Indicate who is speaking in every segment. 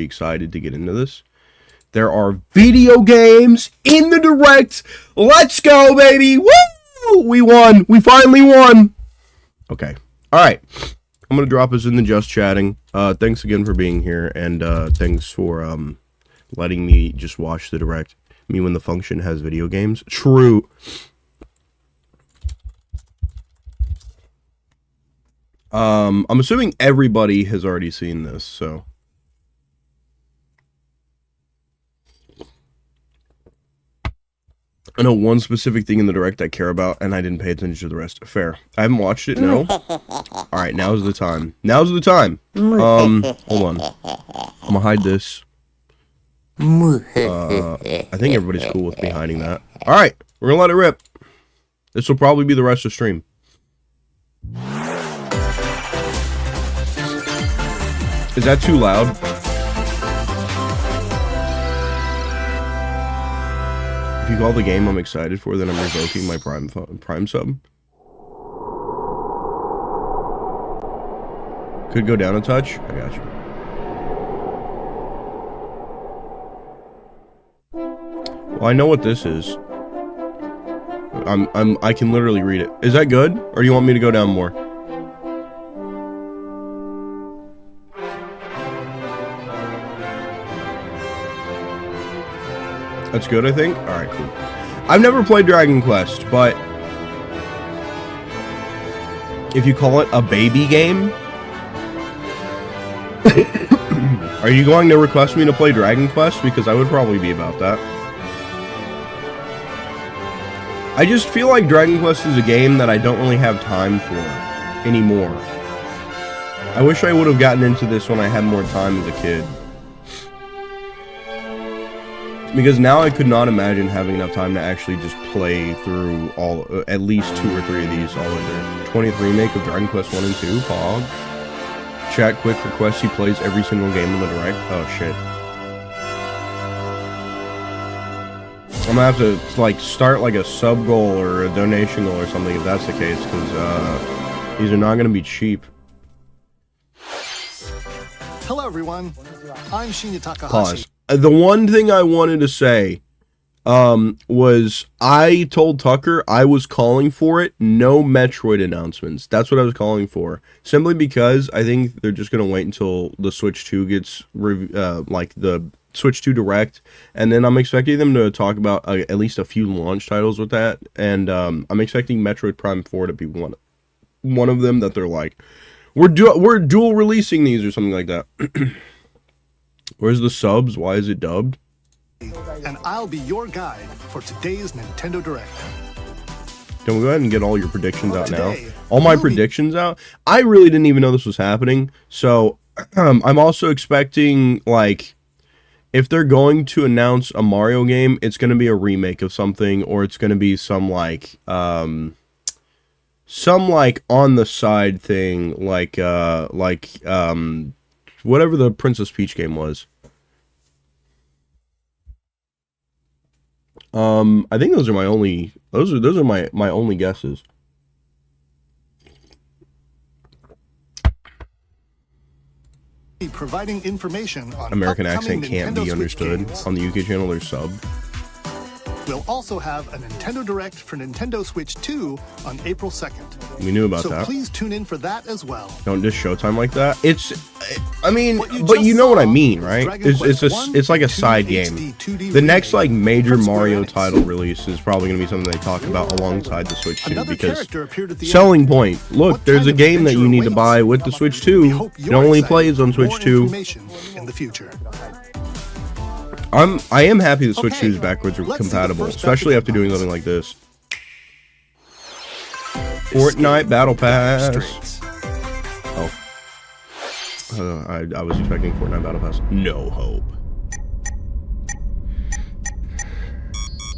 Speaker 1: very excited to get into this. There are video games in the Direct. Let's go, baby. Woo! We won. We finally won. Okay. All right. I'm going to drop us in the Just Chatting. Thanks again for being here, and thanks for letting me just watch the Direct. Me when the function has video games. True. I'm assuming everybody has already seen this, so. I know one specific thing in the Direct I care about, and I didn't pay attention to the rest. Fair. I haven't watched it, no. Alright, now's the time. Now's the time. Hold on. I'm gonna hide this. I think everybody's cool with me hiding that. Alright, we're gonna let it rip. This will probably be the rest of the stream. Is that too loud? If you call the game I'm excited for, then I'm revoking my Prime sub. Could go down a touch. I got you. Well, I know what this is. I can literally read it. Is that good? Or do you want me to go down more? That's good, I think. Alright, cool. I've never played Dragon Quest, but if you call it a baby game, are you going to request me to play Dragon Quest? Because I would probably be about that. I just feel like Dragon Quest is a game that I don't really have time for anymore. I wish I would have gotten into this when I had more time as a kid. Because now I could not imagine having enough time to actually just play through at least 2 or 3 of these all in there. 20th remake of Dragon Quest 1 and 2, Pog. Chat quick requests he plays every single game in the Direct. Oh shit. I'm gonna have to like start like a sub goal or a donation goal or something if that's the case, because these are not gonna be cheap.
Speaker 2: Hello everyone, I'm Shinya Takahashi.
Speaker 1: Pause. The one thing I wanted to say was I told Tucker I was calling for it. No Metroid announcements. That's what I was calling for. Simply because I think they're just going to wait until the Switch 2 gets, like the Switch 2 Direct. And then I'm expecting them to talk about at least a few launch titles with that. And I'm expecting Metroid Prime 4 to be one of them that they're like, we're dual releasing these or something like that. Where's the subs? Why is it dubbed?
Speaker 2: And I'll be your guide for today's Nintendo Direct.
Speaker 1: Can we go ahead and get all your predictions out now? All my predictions out? I really didn't even know this was happening. So I'm also expecting, like, if they're going to announce a Mario game, it's going to be a remake of something, or it's going to be some like on the side thing, like whatever the Princess Peach game was. I think those are my only my only guesses.
Speaker 2: Providing information on
Speaker 1: American accent can't be understood. On the UK channel, there's sub.
Speaker 2: We'll also have a Nintendo Direct for Nintendo Switch 2 on April 2nd.
Speaker 1: We knew about that.
Speaker 2: So please tune in for that as well.
Speaker 1: Don't dish Showtime like that. I mean, but you know what I mean, right? It's like a side game. The next like major Mario title release is probably going to be something they talk about alongside the Switch 2 because selling point. Look, there's a game that you need to buy with the Switch 2. It only plays on Switch 2.
Speaker 2: In the future.
Speaker 1: I am happy the Switch 2 is backwards compatible, especially after doing something like this. Fortnite Battle Pass. Oh. I was expecting Fortnite Battle Pass. No hope.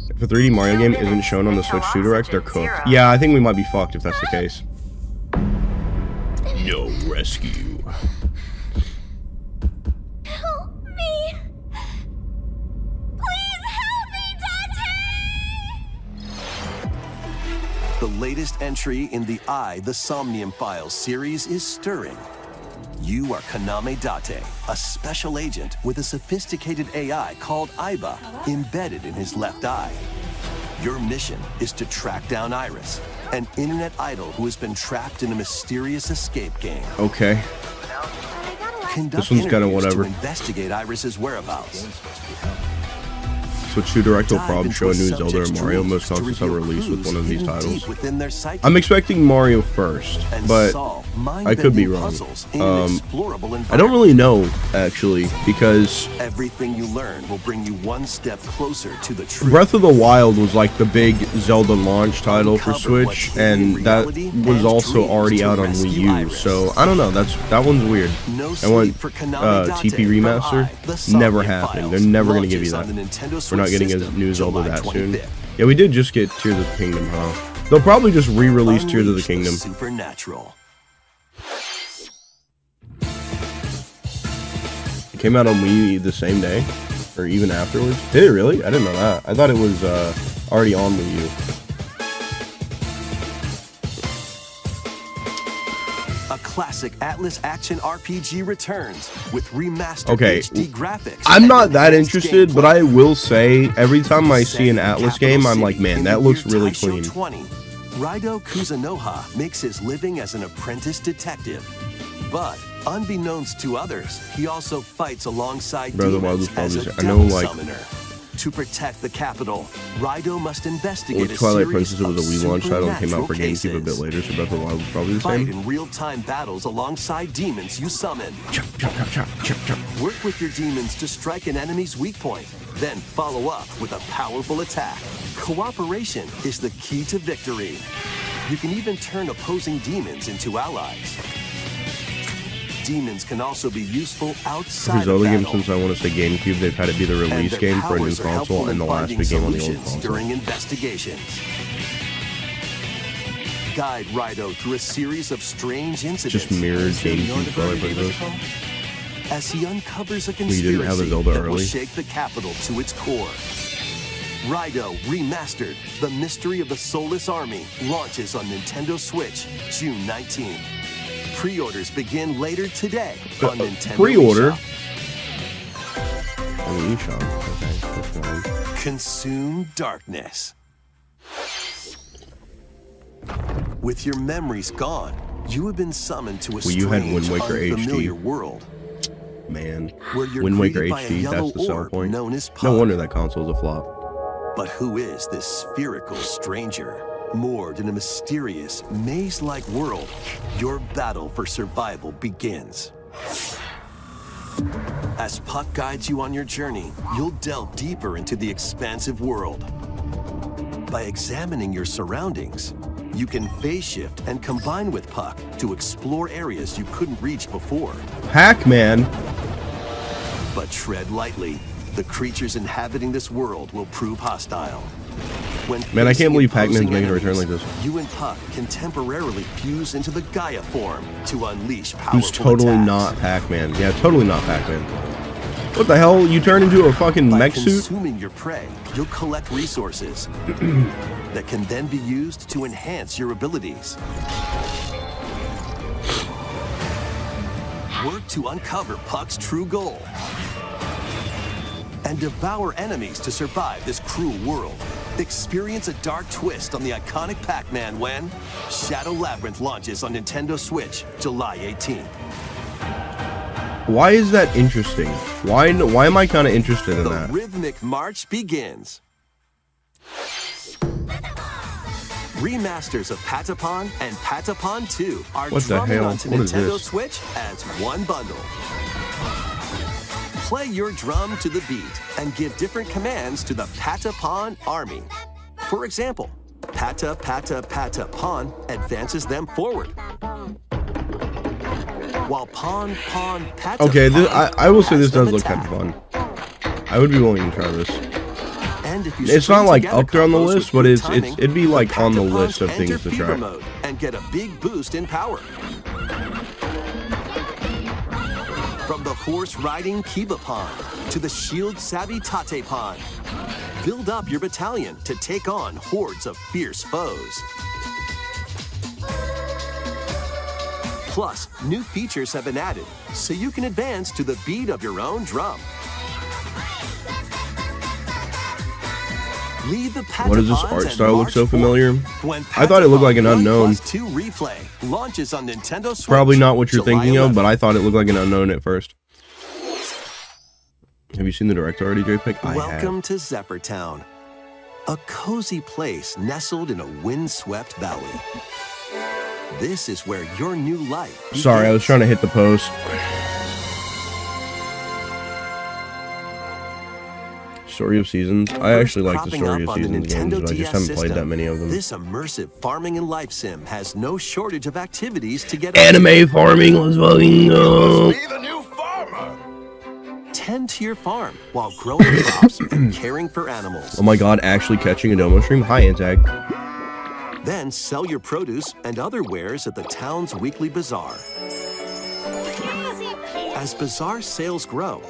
Speaker 1: If a 3D Mario game isn't shown on the Switch 2 Direct, they're cooked. Yeah, I think we might be fucked if that's the case. No rescue.
Speaker 3: Help me. Please help me, Daddy!
Speaker 4: The latest entry in the the Somnium Files series is stirring. You are Kaname Date, a special agent with a sophisticated AI called Aiba embedded in his left eye. Your mission is to track down Iris, an internet idol who has been trapped in a mysterious escape game.
Speaker 1: Okay.
Speaker 4: Conduct
Speaker 1: This one's kinda
Speaker 4: interviews
Speaker 1: whatever.
Speaker 4: to investigate Iris's whereabouts.
Speaker 1: Switch 2 Direct will
Speaker 4: Dive
Speaker 1: probably
Speaker 4: into
Speaker 1: show a new
Speaker 4: subject's
Speaker 1: Zelda or Mario.
Speaker 4: dreams
Speaker 1: Most
Speaker 4: to
Speaker 1: consoles have
Speaker 4: reveal
Speaker 1: released with
Speaker 4: clues
Speaker 1: one of these
Speaker 4: hidden
Speaker 1: titles.
Speaker 4: deep within their psyche.
Speaker 1: I'm expecting Mario first,
Speaker 4: And
Speaker 1: but
Speaker 4: solve
Speaker 1: I could be
Speaker 4: mind-bending
Speaker 1: wrong.
Speaker 4: puzzles in an explorable
Speaker 1: I don't really know, actually, because
Speaker 4: Everything you learn will bring you one step closer to the truth.
Speaker 1: Breath of the Wild was like the big Zelda launch title for
Speaker 4: Uncover what's
Speaker 1: Switch,
Speaker 4: hidden in
Speaker 1: and that
Speaker 4: reality
Speaker 1: was
Speaker 4: and
Speaker 1: also
Speaker 4: dreams
Speaker 1: already
Speaker 4: to
Speaker 1: out on Wii
Speaker 4: rescue
Speaker 1: U.
Speaker 4: Iris.
Speaker 1: So I don't know. That one's weird.
Speaker 4: No
Speaker 1: I want
Speaker 4: sleep for Konami Date
Speaker 1: TP
Speaker 4: from
Speaker 1: remaster.
Speaker 4: I, the Sonic
Speaker 1: Never
Speaker 4: Files.
Speaker 1: happening. They're never gonna give you
Speaker 4: Launches
Speaker 1: that.
Speaker 4: on the Nintendo
Speaker 1: We're not
Speaker 4: Switch
Speaker 1: getting a
Speaker 4: system,
Speaker 1: new Zelda
Speaker 4: July
Speaker 1: that soon.
Speaker 4: 25th.
Speaker 1: Yeah, we did just get Tears of the Kingdom, huh? They'll probably just re-release Tears of the
Speaker 4: Unleash
Speaker 1: Kingdom.
Speaker 4: Supernatural.
Speaker 1: It came out on Wii the same day, or even afterwards. Did it really? I didn't know that. I thought it was already on Wii U.
Speaker 4: A classic Atlas action RPG returns with remastered
Speaker 1: Okay,
Speaker 4: HD graphics.
Speaker 1: I'm
Speaker 4: and
Speaker 1: not that
Speaker 4: enhanced
Speaker 1: interested, but
Speaker 4: gameplay.
Speaker 1: I will say every time I see an
Speaker 4: Set in
Speaker 1: Atlas
Speaker 4: Capital
Speaker 1: game, I'm
Speaker 4: City
Speaker 1: like, man,
Speaker 4: in
Speaker 1: that
Speaker 4: the
Speaker 1: looks
Speaker 4: year
Speaker 1: really
Speaker 4: Taisho
Speaker 1: clean.
Speaker 4: 20, Raido Kuzunoha makes his living as an apprentice detective. But unbeknownst to others, he also fights alongside
Speaker 1: Breath of the Wild
Speaker 4: demons
Speaker 1: is probably
Speaker 4: as a
Speaker 1: I know,
Speaker 4: devil
Speaker 1: like-
Speaker 4: summoner. To protect the capital, Raido must investigate
Speaker 1: With
Speaker 4: a
Speaker 1: Twilight
Speaker 4: series
Speaker 1: Princess, it was a
Speaker 4: of
Speaker 1: Wii launch title and came out for
Speaker 4: supernatural
Speaker 1: GameCube a bit
Speaker 4: cases.
Speaker 1: later, so Breath of the Wild was probably the
Speaker 4: Fight
Speaker 1: same.
Speaker 4: in real-time battles alongside demons you summon.
Speaker 1: Chop, chop, chop, chop, chop, chop.
Speaker 4: Work with your demons to strike an enemy's weak point, then follow up with a powerful attack. Cooperation is the key to victory. You can even turn opposing demons into allies. Demons can also be useful
Speaker 1: For
Speaker 4: outside of
Speaker 1: Zelda games,
Speaker 4: battle.
Speaker 1: since I want to say GameCube, they've had it be the
Speaker 4: And
Speaker 1: release
Speaker 4: their
Speaker 1: game for a new
Speaker 4: powers are helpful
Speaker 1: console and the
Speaker 4: in
Speaker 1: last
Speaker 4: finding
Speaker 1: big game on the old
Speaker 4: solutions
Speaker 1: console.
Speaker 4: during investigations. Guide Raido through a series of strange incidents.
Speaker 1: Just mirrored GameCube Twilight Princess.
Speaker 4: As he uncovers a
Speaker 1: didn't
Speaker 4: conspiracy
Speaker 1: have a Zelda
Speaker 4: that will
Speaker 1: early.
Speaker 4: shake the capital to its core. Raido Remastered, The Mystery of the Soulless Army, launches on Nintendo Switch June 19th. Pre-orders begin later today on Nintendo
Speaker 1: Pre-order?
Speaker 4: eShop.
Speaker 1: On the eShop. Okay, that's fine.
Speaker 4: Consume darkness. With your memories gone, you have been summoned to a
Speaker 1: Well, you had
Speaker 4: strange,
Speaker 1: Wind Waker
Speaker 4: unfamiliar
Speaker 1: HD.
Speaker 4: world.
Speaker 1: Man.
Speaker 4: Where you're
Speaker 1: Wind Waker
Speaker 4: greeted by a
Speaker 1: HD,
Speaker 4: yellow
Speaker 1: that's the sell
Speaker 4: orb
Speaker 1: point.
Speaker 4: known as
Speaker 1: No
Speaker 4: Puck.
Speaker 1: wonder that console's a flop.
Speaker 4: But who is this spherical stranger? Moored in a mysterious, maze-like world, your battle for survival begins. As Puck guides you on your journey, you'll delve deeper into the expansive world. By examining your surroundings, you can phase shift and combine with Puck to explore areas you couldn't reach before.
Speaker 1: Pac-Man.
Speaker 4: But tread lightly. The creatures inhabiting this world will prove hostile. When
Speaker 1: Man, I can't
Speaker 4: facing
Speaker 1: believe Pac-Man's
Speaker 4: opposing
Speaker 1: making a return
Speaker 4: enemies,
Speaker 1: like this.
Speaker 4: You and Puck can temporarily fuse into the Gaia form to unleash powerful
Speaker 1: Who's totally
Speaker 4: attacks.
Speaker 1: not Pac-Man. Yeah, totally not Pac-Man. What the hell? You turn into a fucking
Speaker 4: By
Speaker 1: mech suit?
Speaker 4: consuming your prey, you'll collect resources that can then be used to enhance your abilities. Work to uncover Puck's true goal and devour enemies to survive this cruel world. Experience a dark twist on the iconic Pac-Man when Shadow Labyrinth launches on Nintendo Switch July 18th.
Speaker 1: Why is that interesting? Why am I kind of interested in
Speaker 4: The
Speaker 1: that?
Speaker 4: rhythmic march begins. Remasters of Patapon and Patapon 2 are
Speaker 1: What the
Speaker 4: drumming
Speaker 1: hell?
Speaker 4: onto
Speaker 1: What is
Speaker 4: Nintendo
Speaker 1: this?
Speaker 4: Switch as one bundle. Play your drum to the beat and give different commands to the Patapon army. For example, Pata Pata Pata Pon advances them forward. While Pon Pon Pata
Speaker 1: Okay,
Speaker 4: Pon
Speaker 1: I will say this
Speaker 4: has them
Speaker 1: does look kind
Speaker 4: attack.
Speaker 1: of fun. I would be willing to try this.
Speaker 4: And if you
Speaker 1: It's
Speaker 4: string
Speaker 1: not like
Speaker 4: together
Speaker 1: up there on the
Speaker 4: combos
Speaker 1: list,
Speaker 4: with
Speaker 1: but
Speaker 4: good
Speaker 1: it's
Speaker 4: timing,
Speaker 1: it'd be like on the
Speaker 4: Patapons
Speaker 1: list of
Speaker 4: enter
Speaker 1: things to
Speaker 4: fever
Speaker 1: try.
Speaker 4: mode and get a big boost in power. From the horse-riding Kiba Pond to the shield-savvy Tate Pond, build up your battalion to take on hordes of fierce foes. Plus, new features have been added, so you can advance to the beat of your own drum. Lead the
Speaker 1: What does this
Speaker 4: Patapons
Speaker 1: art
Speaker 4: and
Speaker 1: style look
Speaker 4: march
Speaker 1: so familiar?
Speaker 4: forward. When
Speaker 1: I thought it looked like an
Speaker 4: Patapon
Speaker 1: unknown.
Speaker 4: 1+2 Replay launches on Nintendo Switch.
Speaker 1: Probably not what you're
Speaker 4: July
Speaker 1: thinking of,
Speaker 4: 11th.
Speaker 1: but I thought it looked like an unknown at first. Have you seen the direct already, JPEG? I
Speaker 4: Welcome
Speaker 1: have.
Speaker 4: to Zephyr Town, a cozy place nestled in a windswept valley. This is where your new life begins.
Speaker 1: Sorry, I was trying to hit the post. Story of Seasons. I actually like the
Speaker 4: Cropping
Speaker 1: Story
Speaker 4: up
Speaker 1: of
Speaker 4: on the
Speaker 1: Seasons games,
Speaker 4: Nintendo
Speaker 1: but I just
Speaker 4: DS
Speaker 1: haven't played
Speaker 4: system,
Speaker 1: that many of them.
Speaker 4: This immersive farming and life sim has no shortage of activities to get
Speaker 1: Anime farming, let's fucking go.
Speaker 5: Be the new farmer.
Speaker 4: Tend to your farm while growing crops and caring for animals.
Speaker 1: Oh my god, actually catching a Domo stream? Hi, Antag.
Speaker 4: Then sell your produce and other wares at the town's weekly bazaar. As bazaar sales grow,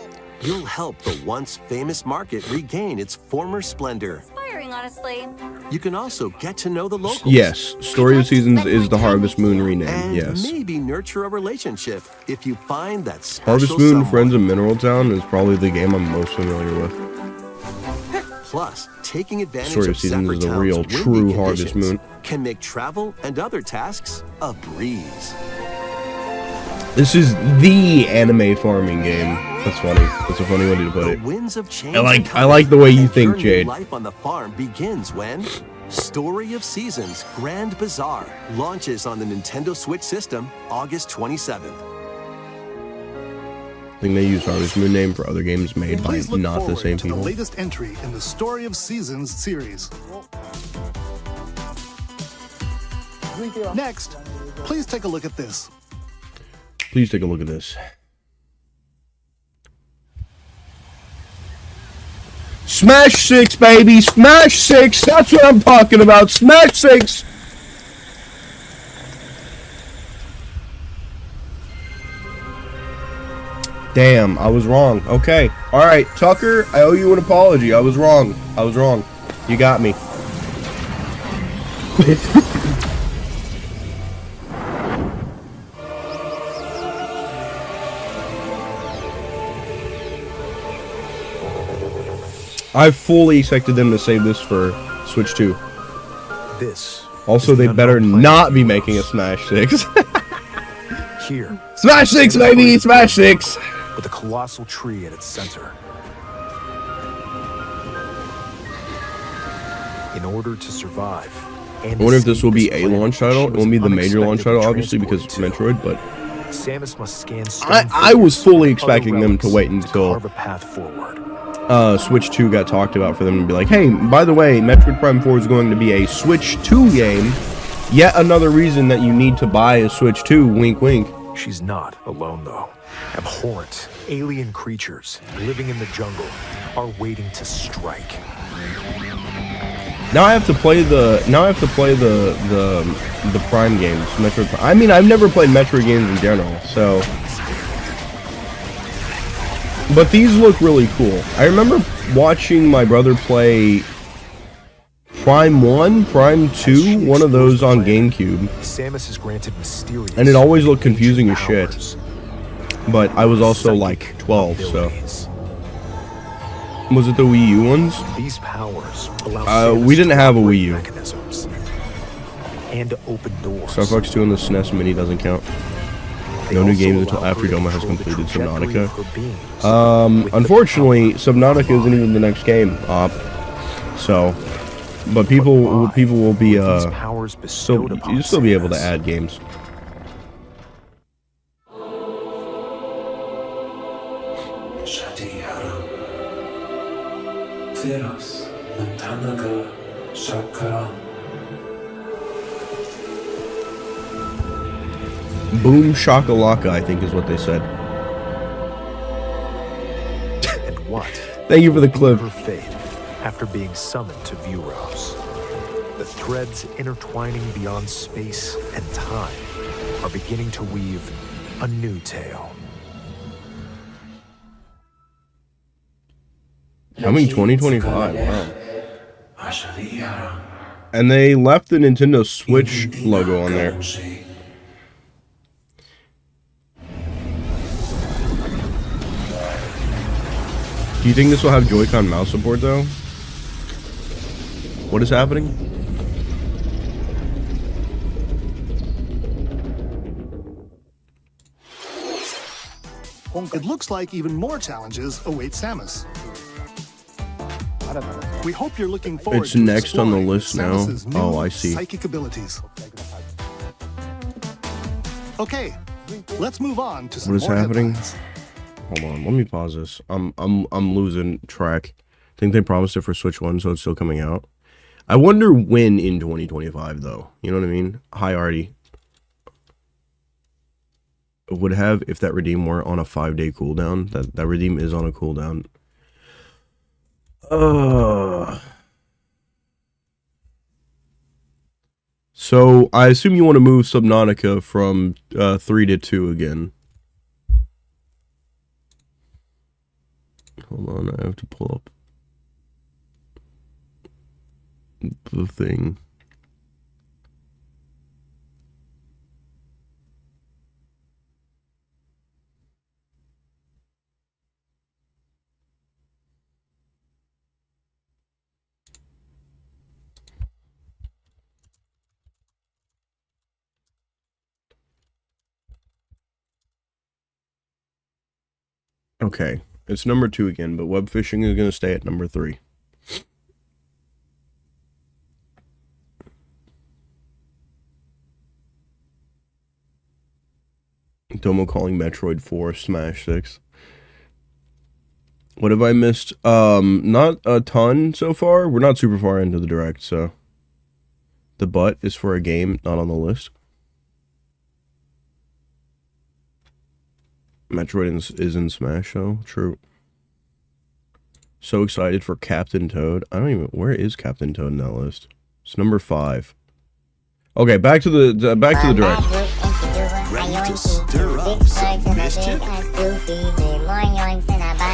Speaker 4: you'll help the once famous market regain its former splendor.
Speaker 3: Inspiring, honestly.
Speaker 4: You can also get to know the locals.
Speaker 1: Yes, Story of Seasons is the Harvest Moon rename,
Speaker 4: And
Speaker 1: yes.
Speaker 4: maybe nurture a relationship if you find that special
Speaker 1: Harvest Moon
Speaker 4: someone.
Speaker 1: Friends of Mineral Town is probably the game I'm most familiar with.
Speaker 4: Plus, taking advantage
Speaker 1: Story of
Speaker 4: of
Speaker 1: Seasons
Speaker 4: Zephyr
Speaker 1: is the
Speaker 4: Town's
Speaker 1: real,
Speaker 4: windy
Speaker 1: true Harvest
Speaker 4: conditions
Speaker 1: Moon.
Speaker 4: can make travel and other tasks a breeze.
Speaker 1: This is the anime farming game. That's funny. That's a funny way to put
Speaker 4: The
Speaker 1: it.
Speaker 4: winds of change
Speaker 1: I like the way you
Speaker 4: and
Speaker 1: think,
Speaker 4: your new
Speaker 1: Jade.
Speaker 4: Life on the farm begins when Story of Seasons Grand Bazaar launches on the Nintendo Switch system August 27th.
Speaker 1: I think they use Harvest Moon name for other games made by
Speaker 2: Please look
Speaker 1: not the
Speaker 2: forward
Speaker 1: same
Speaker 2: to the
Speaker 1: people.
Speaker 2: latest entry in the Story of Seasons series. Next, please take a look at this.
Speaker 1: Please take a look at this. Smash 6, baby! Smash 6! That's what I'm talking about! Smash 6! Damn, I was wrong. Okay. Alright, Tucker, I owe you an apology. I was wrong. I was wrong. You got me. I fully expected them to save this for Switch 2.
Speaker 5: This.
Speaker 1: Also,
Speaker 5: is the
Speaker 1: they better
Speaker 5: unknown planet
Speaker 1: not be
Speaker 5: of
Speaker 1: making a
Speaker 5: Eros.
Speaker 1: Smash 6.
Speaker 5: Here,
Speaker 1: Smash 6, baby! Smash 6!
Speaker 5: with a colossal tree at its center. In order to survive,
Speaker 1: I wonder if this will be a launch title. It won't be the major launch title, obviously, because it's Metroid, but
Speaker 5: Samus must scan
Speaker 1: I was fully expecting them to wait until
Speaker 5: carve a path forward.
Speaker 1: Switch 2 got talked about for them to be like, hey, by the way, Metroid Prime 4 is going to be a Switch 2 game. Yet another reason that you need to buy a Switch 2, wink wink.
Speaker 5: She's not alone, though. Abhorrent, alien creatures living in the jungle are waiting to strike.
Speaker 1: Now I have to play the Prime games, Metroid Prime. I mean, I've never played Metroid games in general, so. But these look really cool. I remember watching my brother play Prime 1, Prime 2, one of those on GameCube.
Speaker 5: Samus is granted mysterious,
Speaker 1: And it always looked confusing as shit.
Speaker 5: powers,
Speaker 1: But I was also
Speaker 5: psychic
Speaker 1: like 12, so.
Speaker 5: abilities.
Speaker 1: Was it the Wii U ones?
Speaker 5: These powers allow
Speaker 1: We
Speaker 5: Samus
Speaker 1: didn't
Speaker 5: to
Speaker 1: have a
Speaker 5: operate
Speaker 1: Wii U.
Speaker 5: mechanisms and to open doors.
Speaker 1: Star Fox 2 and the SNES Mini doesn't count.
Speaker 5: They
Speaker 1: No new
Speaker 5: also
Speaker 1: games until
Speaker 5: allow
Speaker 1: after
Speaker 5: her to
Speaker 1: Doma has
Speaker 5: control the
Speaker 1: completed
Speaker 5: trajectory
Speaker 1: Subnautica.
Speaker 5: of her beams with the
Speaker 1: Unfortunately, Subnautica isn't even the next game up. So, but people will be
Speaker 5: These powers
Speaker 1: still
Speaker 5: bestowed upon
Speaker 1: you'll still be able to
Speaker 5: Samus.
Speaker 1: add games. Boom shakalaka, I think is what they said.
Speaker 5: And what?
Speaker 1: Thank you for the clip.
Speaker 5: Her fate after being summoned to Vuros. The threads intertwining beyond space and time are beginning to weave a new tale.
Speaker 1: Coming 2025. Wow. And they left the Nintendo Switch logo on there. Do you think this will have Joy-Con mouse support though? What is happening?
Speaker 2: It looks like even more challenges await Samus. We hope you're looking forward
Speaker 1: It's
Speaker 2: to
Speaker 1: next on the
Speaker 2: exploring
Speaker 1: list now.
Speaker 2: Samus's new
Speaker 1: Oh, I see.
Speaker 2: Psychic abilities. Okay, let's move on to some
Speaker 1: What is
Speaker 2: more
Speaker 1: happening?
Speaker 2: headlines.
Speaker 1: Hold on, let me pause this. I'm losing track. I think they promised it for Switch 1, so it's still coming out. I wonder when in 2025 though. You know what I mean? Hi Artie. Would have if that redeem were on a 5-day cooldown. That redeem is on a cooldown. So I assume you want to move Subnautica from 3 to 2 again. Hold on, I have to pull up the thing. Okay, it's number 2 again, but web fishing is going to stay at number 3. Domo calling Metroid 4 Smash 6. What have I missed? Not a ton so far. We're not super far into the direct, so the butt is for a game not on the list. Metroid is in Smash, though. True. So excited for Captain Toad. I don't even... Where is Captain Toad in that list? It's number 5. Okay, back to the direct.
Speaker 4: Ready to stir up some mischief?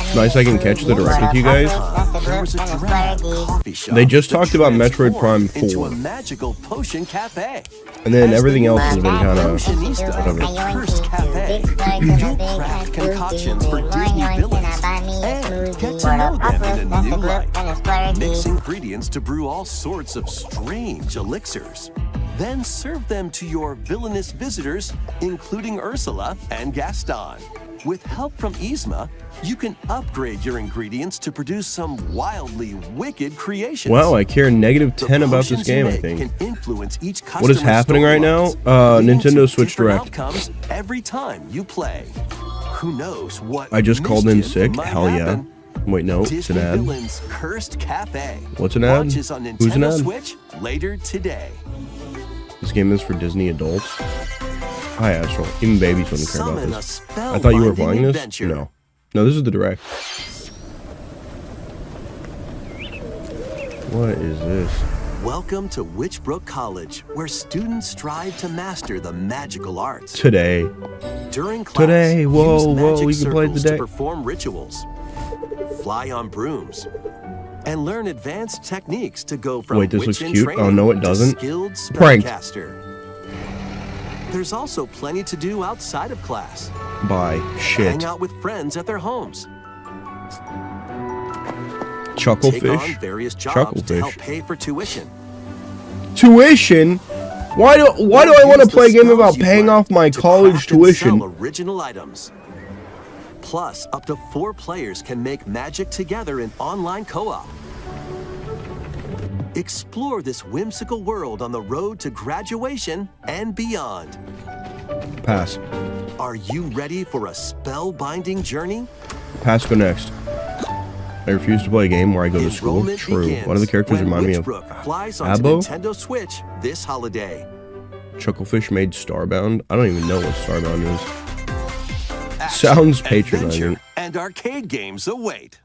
Speaker 1: It's nice I can catch the direct with you guys.
Speaker 4: There was a drag coffee shop
Speaker 1: They just
Speaker 4: that
Speaker 1: talked about Metroid Prime
Speaker 4: transformed into
Speaker 1: 4.
Speaker 4: a magical potion cafe.
Speaker 1: And then
Speaker 4: As
Speaker 1: everything
Speaker 4: the
Speaker 1: else has been kind of...
Speaker 4: Potionista, the cursed cafe. You'll craft concoctions for Disney villains and get to know them in a new light. Mix ingredients to brew all sorts of strange elixirs. Then serve them to your villainous visitors, including Ursula and Gaston. With help from Yzma, you can upgrade your ingredients to produce some wildly wicked creations.
Speaker 1: Wow, I care negative
Speaker 4: The
Speaker 1: 10 about this
Speaker 4: potions you
Speaker 1: game, I
Speaker 4: make
Speaker 1: think.
Speaker 4: can influence each
Speaker 1: What is
Speaker 4: customer's
Speaker 1: happening right now?
Speaker 4: storylines, leading
Speaker 1: Nintendo
Speaker 4: to
Speaker 1: Switch
Speaker 4: different
Speaker 1: Direct.
Speaker 4: Outcomes every time you play. Who knows what
Speaker 1: I just called in
Speaker 4: mischief
Speaker 1: sick.
Speaker 4: might
Speaker 1: Hell yeah.
Speaker 4: happen.
Speaker 1: Wait, no, it's
Speaker 4: Disney
Speaker 1: an ad.
Speaker 4: Villains Cursed Cafe.
Speaker 1: What's an ad?
Speaker 4: Launches on
Speaker 1: Who's an
Speaker 4: Nintendo
Speaker 1: ad?
Speaker 4: Switch later today.
Speaker 1: This game is for Disney adults. Hi, Astral. Even babies wouldn't care about
Speaker 4: Summon a
Speaker 1: this. I thought you were
Speaker 4: spellbinding
Speaker 1: playing this?
Speaker 4: adventure.
Speaker 1: No. No, this is the direct. What is this?
Speaker 4: Welcome to Witchbrook College, where students strive to master the magical arts.
Speaker 1: Today.
Speaker 4: During class,
Speaker 1: Today, whoa,
Speaker 4: use
Speaker 1: whoa,
Speaker 4: magic
Speaker 1: we can play
Speaker 4: circles
Speaker 1: today.
Speaker 4: to perform rituals, fly on brooms, and learn advanced techniques to go from
Speaker 1: Wait, this
Speaker 4: witch
Speaker 1: looks
Speaker 4: in
Speaker 1: cute.
Speaker 4: training
Speaker 1: Oh, no, it
Speaker 4: to
Speaker 1: doesn't.
Speaker 4: skilled
Speaker 1: Prank.
Speaker 4: spellcaster. There's also plenty to do outside of class.
Speaker 1: Bye. Shit.
Speaker 4: Hang out with friends at their homes. Take on
Speaker 1: Chucklefish?
Speaker 4: various jobs to help
Speaker 1: Chucklefish.
Speaker 4: pay for tuition.
Speaker 1: Tuition? Why do I want to play a game about paying off my college tuition?
Speaker 4: Sell original items. Plus, up to 4 players can make magic together in online co-op. Explore this whimsical world on the road to graduation and beyond.
Speaker 1: Pass.
Speaker 4: Are you ready for a spellbinding journey?
Speaker 1: Pass, go next. I refuse to play a game where I go to school.
Speaker 4: Enrollment
Speaker 1: True.
Speaker 4: begins
Speaker 1: Why do the characters
Speaker 4: when
Speaker 1: remind me of
Speaker 4: Witchbrook flies onto
Speaker 1: Abo?
Speaker 4: Nintendo Switch this holiday.
Speaker 1: Chucklefish made Starbound? I don't even know what Starbound is.
Speaker 4: Action,
Speaker 1: Sounds patronizing.
Speaker 4: adventure, and arcade games await.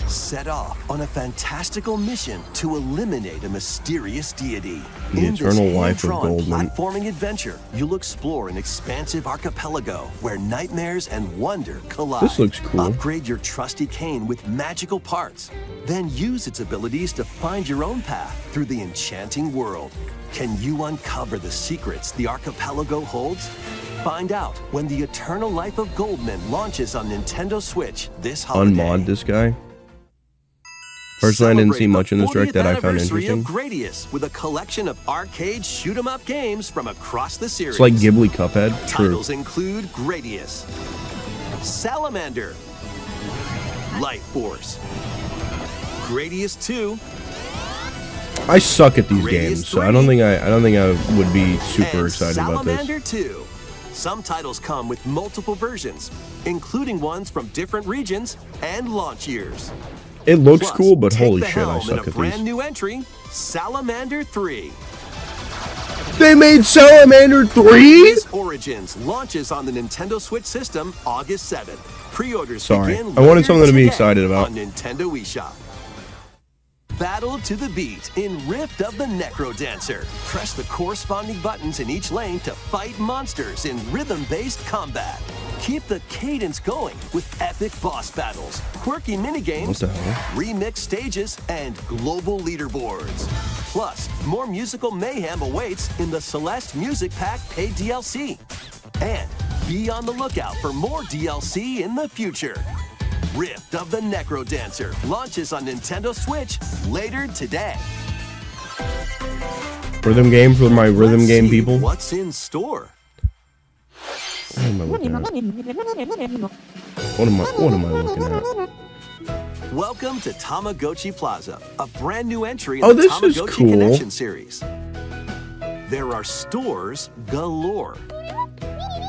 Speaker 4: Set off on a fantastical mission to eliminate a mysterious deity.
Speaker 1: The
Speaker 4: In
Speaker 1: eternal
Speaker 4: this
Speaker 1: life of
Speaker 4: hand-drawn
Speaker 1: Goldman.
Speaker 4: platforming adventure, you'll explore an expansive archipelago where nightmares and wonder collide.
Speaker 1: This looks cool.
Speaker 4: Upgrade your trusty cane with magical parts. Then use its abilities to find your own path through the enchanting world. Can you uncover the secrets the archipelago holds? Find out when the Eternal Life of Goldman launches on Nintendo Switch this holiday.
Speaker 1: Unmod this guy. Personally, I didn't see much in this direct that I found
Speaker 4: Anniversary
Speaker 1: interesting.
Speaker 4: of Gradius with a collection of arcade shoot-'em-up games from across the series.
Speaker 1: It's like Ghibli Cuphead. True.
Speaker 4: Titles include Gradius, Salamander, Light Force, Gradius 2,
Speaker 1: I suck at these
Speaker 4: Gradius
Speaker 1: games, so
Speaker 4: 3,
Speaker 1: I don't think I would be super
Speaker 4: and
Speaker 1: excited about this.
Speaker 4: Salamander 2. Some titles come with multiple versions, including ones from different regions and launch years.
Speaker 1: It looks
Speaker 4: Plus,
Speaker 1: cool, but
Speaker 4: take
Speaker 1: holy
Speaker 4: the
Speaker 1: shit, I
Speaker 4: helm in
Speaker 1: suck
Speaker 4: a
Speaker 1: at
Speaker 4: brand
Speaker 1: these.
Speaker 4: new entry, Salamander 3.
Speaker 1: They made Salamander 3?
Speaker 4: Gradius Origins launches on the Nintendo Switch system August 7th. Pre-orders
Speaker 1: Sorry,
Speaker 4: begin
Speaker 1: I wanted
Speaker 4: later
Speaker 1: something to be
Speaker 4: today
Speaker 1: excited about.
Speaker 4: on Nintendo eShop. Battle to the beat in Rift of the Necro Dancer. Press the corresponding buttons in each lane to fight monsters in rhythm-based combat. Keep the cadence going with epic boss battles, quirky minigames,
Speaker 1: What the hell?
Speaker 4: remix stages, and global leaderboards. Plus, more musical mayhem awaits in the Celeste Music Pack paid DLC. And be on the lookout for more DLC in the future. Rift of the Necro Dancer launches on Nintendo Switch later today.
Speaker 1: Rhythm game for my rhythm
Speaker 4: Let's
Speaker 1: game
Speaker 4: see
Speaker 1: people.
Speaker 4: What's in store?
Speaker 1: What am I looking at? What am I looking at?
Speaker 4: Welcome to Tamagotchi Plaza, a brand new entry in
Speaker 1: Oh,
Speaker 4: the
Speaker 1: this is
Speaker 4: Tamagotchi
Speaker 1: cool.
Speaker 4: Connection series. There are stores galore.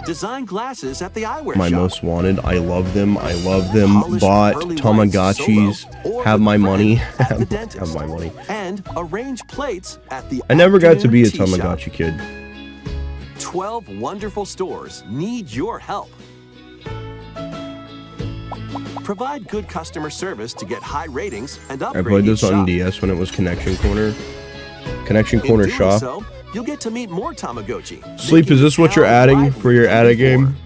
Speaker 4: Design glasses at the eyewear
Speaker 1: My
Speaker 4: shop.
Speaker 1: most wanted. I love them. I love them.
Speaker 4: Polished
Speaker 1: Bought
Speaker 4: pearly whites
Speaker 1: Tamagotchis.
Speaker 4: solo or
Speaker 1: Have
Speaker 4: with
Speaker 1: my
Speaker 4: a
Speaker 1: money.
Speaker 4: friend at the
Speaker 1: Have
Speaker 4: dentist.
Speaker 1: my money.
Speaker 4: And arrange plates at the
Speaker 1: I never got to be a
Speaker 4: afternoon tea shop.
Speaker 1: Tamagotchi kid.
Speaker 4: 12 wonderful stores need your help. Provide good customer service to get high ratings and upgrade
Speaker 1: I played this
Speaker 4: each
Speaker 1: on
Speaker 4: shop.
Speaker 1: DS when it was Connection Corner. Connection
Speaker 4: In
Speaker 1: Corner
Speaker 4: doing
Speaker 1: shop.
Speaker 4: so, you'll get to meet more Tamagotchi.
Speaker 1: Sleep,
Speaker 4: making
Speaker 1: is this what
Speaker 4: town
Speaker 1: you're adding
Speaker 4: lively
Speaker 1: for your
Speaker 4: than
Speaker 1: added
Speaker 4: before.
Speaker 1: game?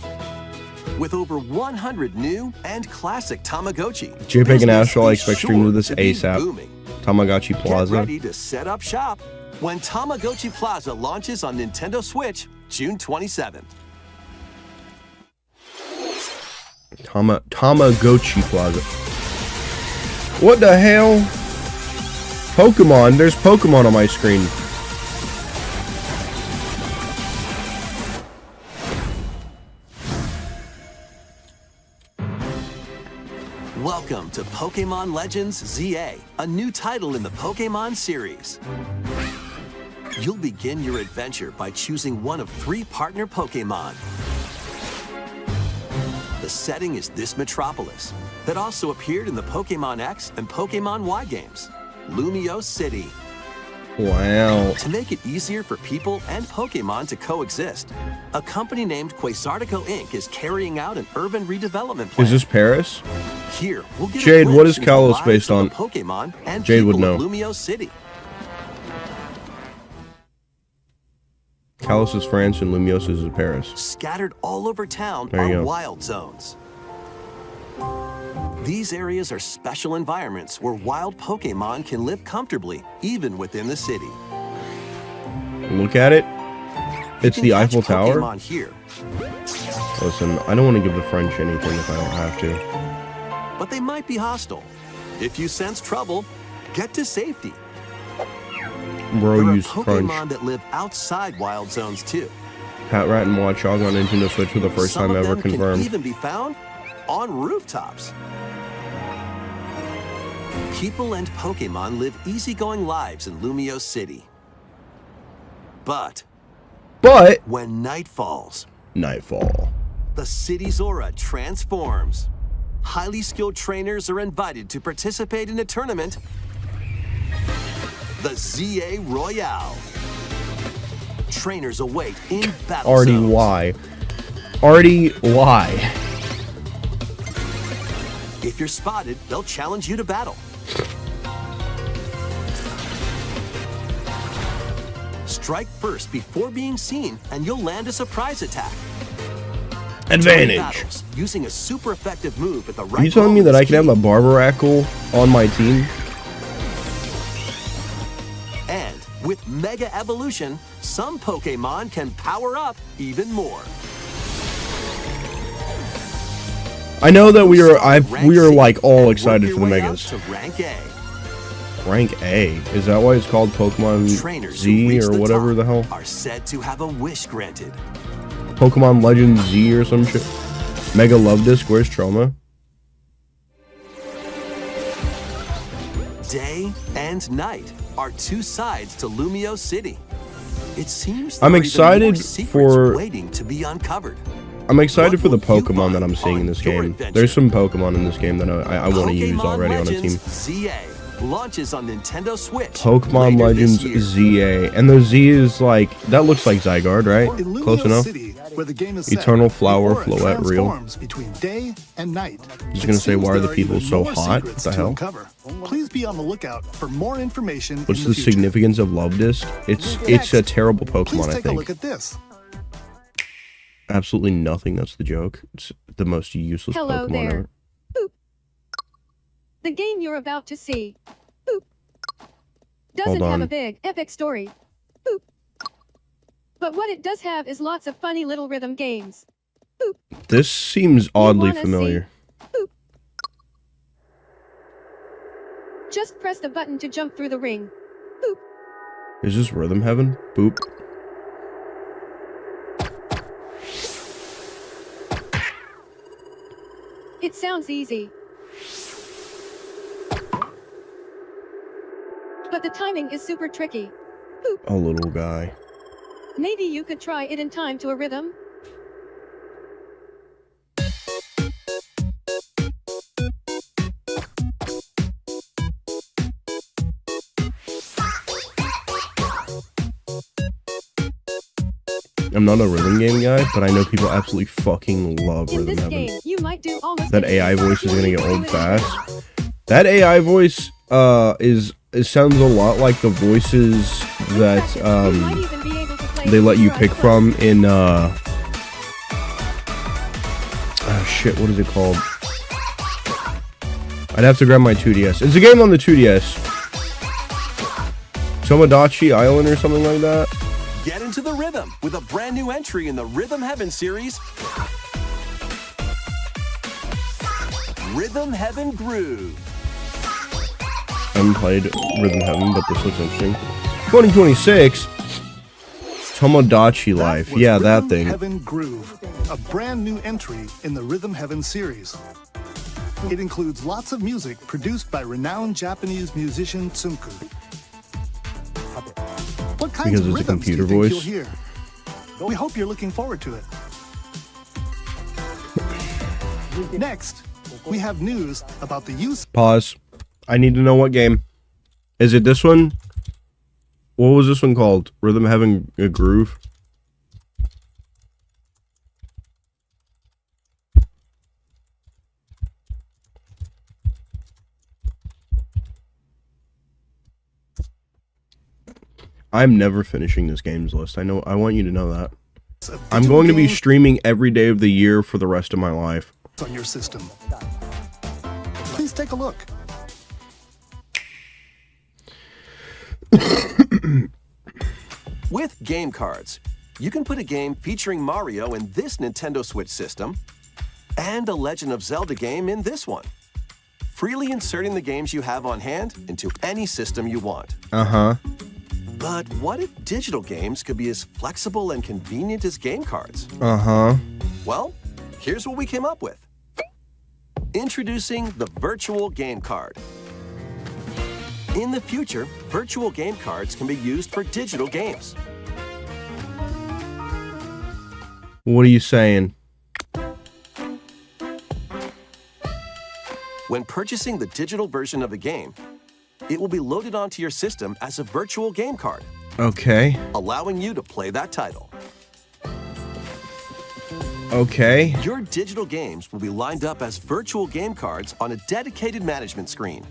Speaker 4: With over 100 new and classic Tamagotchi,
Speaker 1: JPEG and
Speaker 4: business
Speaker 1: Astral, I
Speaker 4: is
Speaker 1: expect streams
Speaker 4: sure
Speaker 1: of this
Speaker 4: to be
Speaker 1: ASAP.
Speaker 4: booming.
Speaker 1: Tamagotchi
Speaker 4: Get
Speaker 1: Plaza.
Speaker 4: ready to set up shop when Tamagotchi Plaza launches on Nintendo Switch June 27th.
Speaker 1: Tamagotchi Plaza. What the hell? Pokemon. There's Pokemon on my screen.
Speaker 4: Welcome to Pokemon Legends ZA, a new title in the Pokemon series. You'll begin your adventure by choosing one of 3 partner Pokemon. The setting is this metropolis that also appeared in the Pokemon X and Pokemon Y games, Lumio City.
Speaker 1: Wow.
Speaker 4: To make it easier for people and Pokemon to coexist, a company named Quasartico Inc. is carrying out an urban redevelopment plan.
Speaker 1: Is this Paris?
Speaker 4: Here, we'll get a
Speaker 1: Jade, what
Speaker 4: glimpse
Speaker 1: is
Speaker 4: into the
Speaker 1: Kalos
Speaker 4: lives
Speaker 1: based
Speaker 4: of
Speaker 1: on?
Speaker 4: the Pokemon and
Speaker 1: Jade would
Speaker 4: people of
Speaker 1: know.
Speaker 4: Lumio City.
Speaker 1: Kalos is France and Lumiosa is Paris.
Speaker 4: Scattered all over town
Speaker 1: There you
Speaker 4: are
Speaker 1: go.
Speaker 4: wild zones. These areas are special environments where wild Pokemon can live comfortably, even within the city.
Speaker 1: Look at it. It's
Speaker 4: You
Speaker 1: the
Speaker 4: can catch
Speaker 1: Eiffel Tower.
Speaker 4: Pokemon here,
Speaker 1: Listen, I don't want to give the French anything if I don't have to.
Speaker 4: but they might be hostile. If you sense trouble, get to safety.
Speaker 1: Bro,
Speaker 4: There are
Speaker 1: use
Speaker 4: Pokemon
Speaker 1: Crunch.
Speaker 4: that live outside wild zones too.
Speaker 1: Pat Rat and Watchog on Nintendo Switch for the first
Speaker 4: Some
Speaker 1: time
Speaker 4: of
Speaker 1: ever
Speaker 4: them can
Speaker 1: confirmed.
Speaker 4: even be found on rooftops. People and Pokemon live easygoing lives in Lumio City. But
Speaker 1: But
Speaker 4: when night falls,
Speaker 1: Nightfall.
Speaker 4: the city's aura transforms. Highly skilled trainers are invited to participate in a tournament, the ZA Royale. Trainers await in battle
Speaker 1: Already
Speaker 4: zones.
Speaker 1: why? Already why?
Speaker 4: If you're spotted, they'll challenge you to battle. Strike first before being seen, and you'll land a surprise attack. Join
Speaker 1: Advantage.
Speaker 4: battles using a super effective move at the right
Speaker 1: Are you telling me that I can have a
Speaker 4: moment
Speaker 1: Barbarackle on my team?
Speaker 4: And with Mega Evolution, some Pokemon can power up even more.
Speaker 1: I know that we are we are
Speaker 4: C,
Speaker 1: like all
Speaker 4: and
Speaker 1: excited
Speaker 4: work
Speaker 1: for
Speaker 4: your
Speaker 1: the
Speaker 4: way up
Speaker 1: megas.
Speaker 4: to rank A.
Speaker 1: Rank A. Is that why it's called Pokemon
Speaker 4: Trainers who
Speaker 1: Z
Speaker 4: reach
Speaker 1: or
Speaker 4: the
Speaker 1: whatever
Speaker 4: top
Speaker 1: the hell?
Speaker 4: are said to have a wish granted.
Speaker 1: Pokemon Legends Z or some shit. Mega Love Disc. Where's Trauma?
Speaker 4: Day and night are two sides to Lumio City. It seems
Speaker 1: I'm
Speaker 4: there are even
Speaker 1: excited
Speaker 4: more secrets
Speaker 1: for-
Speaker 4: waiting to be uncovered.
Speaker 1: I'm excited
Speaker 4: What
Speaker 1: for the
Speaker 4: will you
Speaker 1: Pokemon that
Speaker 4: find
Speaker 1: I'm seeing in
Speaker 4: on
Speaker 1: this
Speaker 4: your
Speaker 1: game.
Speaker 4: adventure?
Speaker 1: There's some Pokemon in this game that I want to use
Speaker 4: Pokemon
Speaker 1: already on a team.
Speaker 4: Legends ZA launches on Nintendo Switch.
Speaker 1: Pokemon
Speaker 4: later this
Speaker 1: Legends
Speaker 4: year.
Speaker 1: ZA. And the Z is like, that looks like Zygarde, right?
Speaker 2: In Lumio
Speaker 1: Close enough.
Speaker 2: City, where the game is
Speaker 1: Eternal
Speaker 2: set,
Speaker 1: Flower
Speaker 2: the aura
Speaker 1: Floette Reel.
Speaker 2: transforms between day and night.
Speaker 1: Just gonna say, why are the people so hot? What the hell?
Speaker 2: Please be on the lookout for more information.
Speaker 1: What's
Speaker 2: in
Speaker 1: the
Speaker 2: future.
Speaker 1: significance of Love Disc? It's a terrible
Speaker 2: Please
Speaker 1: Pokemon, I
Speaker 2: take a look
Speaker 1: think.
Speaker 2: at this.
Speaker 1: Absolutely nothing. That's the joke. It's the most useless
Speaker 6: Hello
Speaker 1: Pokemon
Speaker 6: there.
Speaker 1: ever.
Speaker 6: Boop. The game you're about to see. Boop.
Speaker 1: Hold
Speaker 6: Doesn't have
Speaker 1: on.
Speaker 6: a big, epic story. Boop. But what it does have is lots of funny little rhythm games. Boop.
Speaker 1: This seems oddly
Speaker 6: wanna see-
Speaker 1: familiar.
Speaker 6: Boop. Just press the button to jump through the ring. Boop.
Speaker 1: Is this Rhythm Heaven? Boop.
Speaker 6: It sounds easy. But the timing is super tricky. Boop.
Speaker 1: A little guy.
Speaker 6: Maybe you could try it in time to a rhythm.
Speaker 1: I'm not a rhythm game guy, but I know people absolutely fucking love
Speaker 6: In
Speaker 1: Rhythm
Speaker 6: this
Speaker 1: Heaven.
Speaker 6: game, you might do almost
Speaker 1: That
Speaker 6: anything
Speaker 1: AI voice is gonna get
Speaker 6: you
Speaker 1: old
Speaker 6: do
Speaker 1: fast. That AI voice it sounds a lot like the voices that they let you pick from in oh shit, what is it called? I'd have to grab my 2DS. It's a game on the 2DS. Tomodachi Island or something like that.
Speaker 4: Get into the rhythm with a brand new entry in the Rhythm Heaven series. Rhythm Heaven Groove.
Speaker 1: I haven't played Rhythm Heaven, but this looks interesting. 2026. Tomodachi Life.
Speaker 2: was
Speaker 1: Yeah, that
Speaker 2: Rhythm
Speaker 1: thing.
Speaker 2: Heaven Groove, a brand new entry in the Rhythm Heaven series. It includes lots of music produced by renowned Japanese musician Tsunku. What kinds
Speaker 1: Because
Speaker 2: of
Speaker 1: it's a
Speaker 2: rhythms
Speaker 1: computer
Speaker 2: do you think
Speaker 1: voice?
Speaker 2: you'll hear? We hope you're looking forward to it. Next, we have news about the use
Speaker 1: Pause. I need to know what game. Is it this one? What was this one called? Rhythm Heaven a Groove? I'm never finishing this games list. I want you to know that.
Speaker 2: of
Speaker 1: I'm
Speaker 2: digital
Speaker 1: going to be
Speaker 2: games
Speaker 1: streaming every day of the year for the rest of my life.
Speaker 2: on your system. Please take a look.
Speaker 4: With game cards, you can put a game featuring Mario in this Nintendo Switch system and a Legend of Zelda game in this one, freely inserting the games you have on hand into any system you want.
Speaker 1: Uh-huh.
Speaker 4: But what if digital games could be as flexible and convenient as game cards?
Speaker 1: Uh-huh.
Speaker 4: Well, here's what we came up with. Introducing the virtual game card. In the future, virtual game cards can be used for digital games.
Speaker 1: What are you saying?
Speaker 4: When purchasing the digital version of a game, it will be loaded onto your system as a virtual game card,
Speaker 1: Okay.
Speaker 4: allowing you to play that title.
Speaker 1: Okay.
Speaker 4: Your digital games will be lined up as virtual game cards on a dedicated management screen.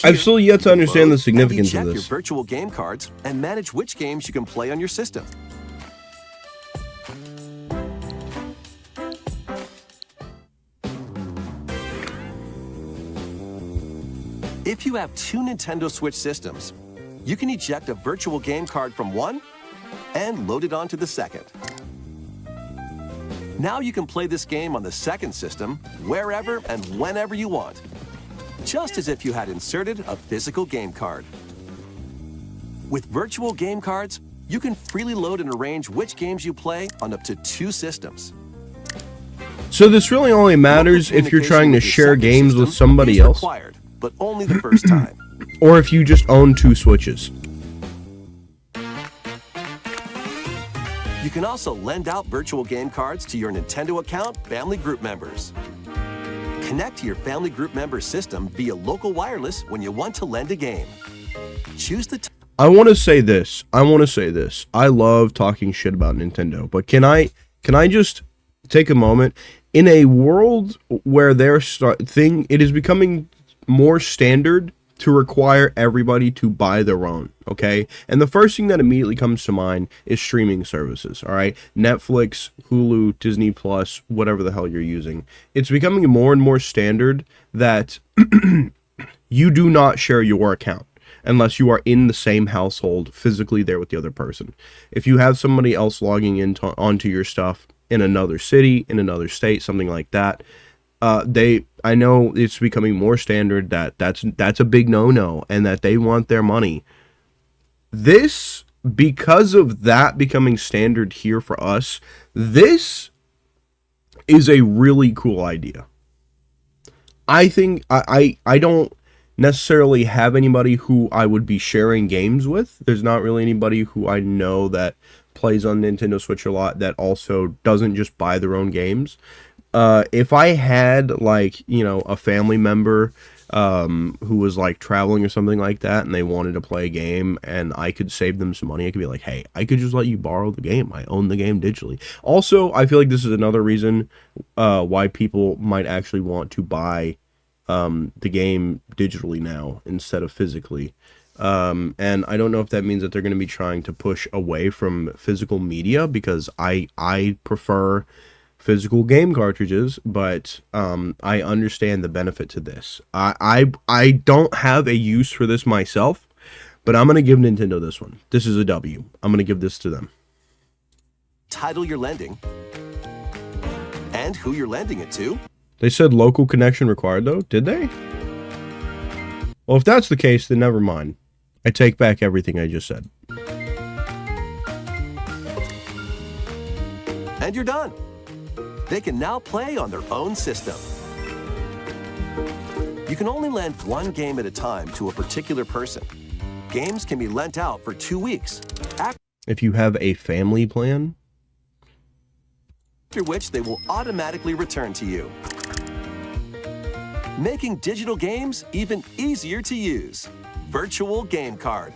Speaker 1: I've still yet to understand the
Speaker 4: Load
Speaker 1: significance
Speaker 4: and
Speaker 1: of
Speaker 4: check
Speaker 1: this.
Speaker 4: your virtual game cards and manage which games you can play on your system. If you have two Nintendo Switch systems, you can eject a virtual game card from one and load it onto the second. Now you can play this game on the second system wherever and whenever you want, just as if you had inserted a physical game card. With virtual game cards, you can freely load and arrange which games you play on up to 2 systems.
Speaker 1: So this really only matters if you're trying to share games with somebody else,
Speaker 4: required, but only the first time.
Speaker 1: or if you just own 2 Switches.
Speaker 4: You can also lend out virtual game cards to your Nintendo account family group members. Connect to your family group member system via local wireless when you want to lend a game. Choose the
Speaker 1: I want to say this. I love talking shit about Nintendo, but can I just take a moment? In a world where it is becoming more standard to require everybody to buy their own, okay? And the first thing that immediately comes to mind is streaming services, all right? Netflix, Hulu, Disney Plus, whatever the hell you're using. It's becoming more and more standard that you do not share your account unless you are in the same household physically there with the other person. If you have somebody else logging onto your stuff in another city, in another state, something like that, I know it's becoming more standard that's a big no-no, and that they want their money. This, because of that becoming standard here for us, this is a really cool idea. I think I don't necessarily have anybody who I would be sharing games with. There's not really anybody who I know that plays on Nintendo Switch a lot that also doesn't just buy their own games. If I had, like, you know, a family member who was like traveling or something like that, and they wanted to play a game and I could save them some money, I could be like, hey, I could just let you borrow the game. I own the game digitally. Also, I feel like this is another reason why people might actually want to buy the game digitally now instead of physically. And I don't know if that means that they're going to be trying to push away from physical media, because I prefer physical game cartridges, but I understand the benefit to this. I don't have a use for this myself, but I'm going to give Nintendo this one. This is a W. I'm going to give this to them.
Speaker 4: title you're lending and who you're lending it to.
Speaker 1: They said local connection required, though. Did they? Well, if that's the case, then never mind. I take back everything I just said.
Speaker 4: And you're done. They can now play on their own system. You can only lend one game at a time to a particular person. Games can be lent out for 2 weeks.
Speaker 1: If you have a family plan,
Speaker 4: after which they will automatically return to you, making digital games even easier to use. Virtual Game Card.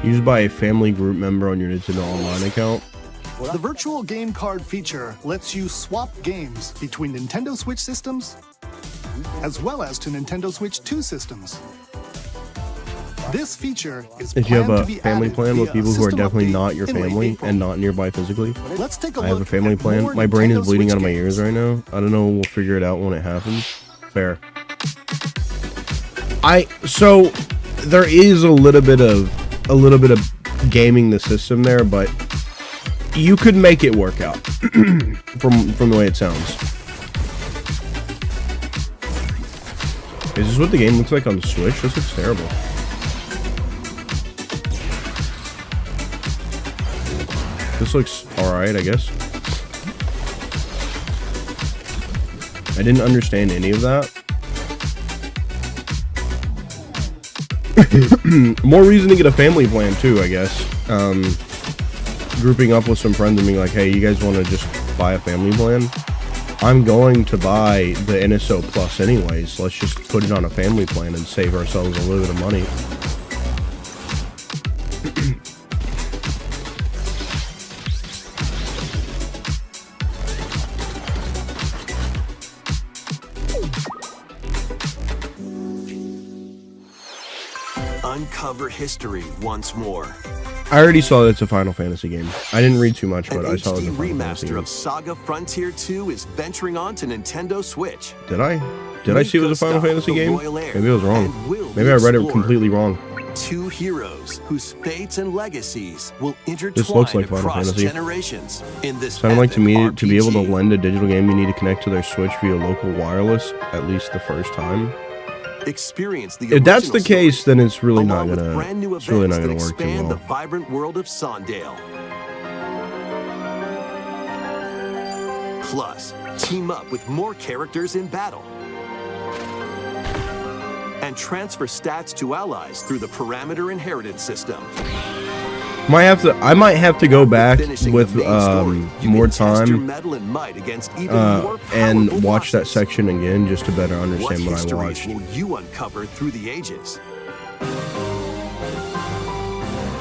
Speaker 1: used by a family group member on your Nintendo Online account.
Speaker 2: The virtual game card feature lets you swap games between Nintendo Switch systems as well as to Nintendo Switch 2 systems. This feature is
Speaker 1: If you have
Speaker 2: planned
Speaker 1: a
Speaker 2: to be
Speaker 1: family
Speaker 2: added
Speaker 1: plan with
Speaker 2: via
Speaker 1: people who are
Speaker 2: system
Speaker 1: definitely
Speaker 2: update
Speaker 1: not your
Speaker 2: in late
Speaker 1: family
Speaker 2: April.
Speaker 1: and not nearby physically,
Speaker 2: Let's take a
Speaker 1: I have a
Speaker 2: look
Speaker 1: family
Speaker 2: at
Speaker 1: plan.
Speaker 2: more
Speaker 1: My brain is
Speaker 2: Nintendo
Speaker 1: bleeding
Speaker 2: Switch
Speaker 1: out of my
Speaker 2: games.
Speaker 1: ears right now. I don't know. We'll figure it out when it happens. Fair. So there is a little bit of gaming the system there, but you could make it work out from the way it sounds. Is this what the game looks like on the Switch? This looks terrible. This looks alright, I guess. I didn't understand any of that. More reason to get a family plan too, I guess. Grouping up with some friends and being like, hey, you guys want to just buy a family plan? I'm going to buy the NSO Plus anyways. Let's just put it on a family plan and save ourselves a little bit of money.
Speaker 4: Uncover history once more.
Speaker 1: I already saw that it's a Final Fantasy game. I didn't read too much,
Speaker 4: An
Speaker 1: but I saw it was
Speaker 4: HD
Speaker 1: a Final Fantasy
Speaker 4: remaster
Speaker 1: game.
Speaker 4: of Saga Frontier 2 is venturing on to Nintendo Switch.
Speaker 1: Did I? Did I see it was a Final
Speaker 4: Miko
Speaker 1: Fantasy
Speaker 4: Star, the
Speaker 1: game?
Speaker 4: Royal Heir,
Speaker 1: Maybe I was wrong.
Speaker 4: and will
Speaker 1: Maybe I read it
Speaker 4: explore
Speaker 1: completely wrong.
Speaker 4: Two heroes whose fates and legacies will
Speaker 1: This looks
Speaker 4: intertwine
Speaker 1: like Final
Speaker 4: across
Speaker 1: Fantasy.
Speaker 4: generations in this
Speaker 1: Sounded like to me,
Speaker 4: epic
Speaker 1: to be able to
Speaker 4: RPG.
Speaker 1: lend a digital game, you need to connect to their Switch via local wireless, at least the first time.
Speaker 4: Experience the
Speaker 1: If that's
Speaker 4: original
Speaker 1: the case,
Speaker 4: story,
Speaker 1: then it's really not
Speaker 4: along with
Speaker 1: gonna,
Speaker 4: brand new
Speaker 1: it's really not
Speaker 4: events
Speaker 1: gonna
Speaker 4: that
Speaker 1: work too
Speaker 4: expand the
Speaker 1: well.
Speaker 4: vibrant world of Sondale. Plus, team up with more characters in battle. And transfer stats to allies through the parameter inheritance system.
Speaker 1: I might have to go back
Speaker 4: Finishing
Speaker 1: with
Speaker 4: the main story, you
Speaker 1: more
Speaker 4: can test your
Speaker 1: time
Speaker 4: mettle and might against even more
Speaker 1: and
Speaker 4: powerful
Speaker 1: watch that
Speaker 4: bosses.
Speaker 1: section again just to better
Speaker 4: What
Speaker 1: understand what I
Speaker 4: histories
Speaker 1: watched.
Speaker 4: will you uncover through the ages?